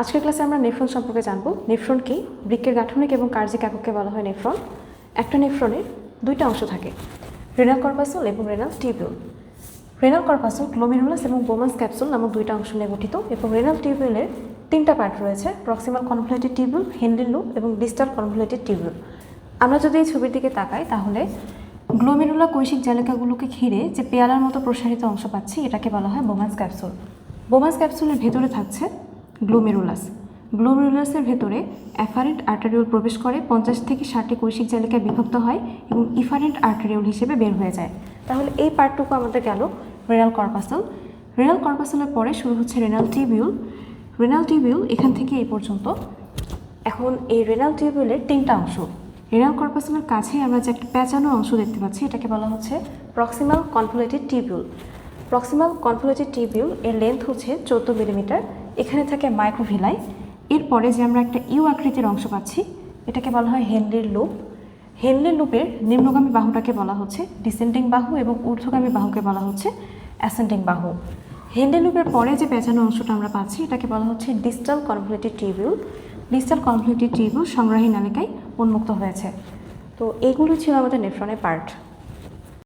আজকের ক্লাসে আমরা নেফ্রন সম্পর্কে জানব। নেফ্রন কি? বৃক্কের গাঠনিক এবং কার্যিক একককে বলা হয় নেফ্রন। একটা নেফ্রনের দুইটা অংশ থাকে, রেনাল কর্পাসল এবং renal tubule. Renal corpuscle glomerulus এবং বোমান্স ক্যাপসুল নামক দুইটা অংশ নিয়ে গঠিত এবং রেনাল টিউবিউলের তিনটা পার্ট রয়েছে, proximal convoluted tubule, Henley loop এবং ডিস্টাল কনভলিউটেড টিউবিউল। আমরা যদি এই ছবির দিকে তাকাই তাহলে গ্লোমেরুলা কৈশিক জালিকাগুলোকে ঘিরে যে পেয়ালার মতো প্রসারিত অংশ পাচ্ছি এটাকে বলা হয় বোমান্স ক্যাপসুল। বোমান্স ক্যাপসুলের ভেতরে থাকছে গ্লোমেরুলাস। গ্লোমেরুলাসের ভেতরে অ্যাফারেন্ট আর্টারিওল প্রবেশ করে, 50 থেকে 60টি কৈশিক জালিকায় বিভক্ত হয় এবং ইফারেন্ট আর্টারিওল হিসেবে বের হয়ে যায়। তাহলে এই পার্টটুকু আমাদের গেল রেনাল কর্পাসল। রেনাল কর্পাসলের পরে শুরু হচ্ছে রেনাল টিউবিউল। রেনাল টিউবিউল এখান থেকে এই পর্যন্ত। এখন এই রেনাল টিউবিউলের তিনটা অংশ। রেনাল কর্পাসলের কাছেই আমরা যে একটা প্যাঁচানো অংশ দেখতে পাচ্ছি এটাকে বলা হচ্ছে proximal convoluted tubule. Proximal convoluted tubule এর লেন্থ হচ্ছে 14 মিলিমিটার। এখানে থাকে মাইক্রোভিলাই। এরপরে যে আমরা একটা ইউ আকৃতির অংশ পাচ্ছি এটাকে বলা হয় হেনলির লুপ। হেনলির লুপের নিম্নগামী বাহুটাকে বলা হচ্ছে ডিসেন্ডিং বাহু এবং ঊর্ধ্বগামী বাহুকে বলা হচ্ছে অ্যাসেন্ডিং বাহু। হেনলি লুপের পরে যে পেঁচানো অংশটা আমরা পাচ্ছি এটাকে বলা হচ্ছে distal convoluted tubule. Distal convoluted tubule সংগ্রাহী নালিকায় উন্মুক্ত হয়েছে। তো এইগুলো ছিল আমাদের নেফ্রনের পার্ট।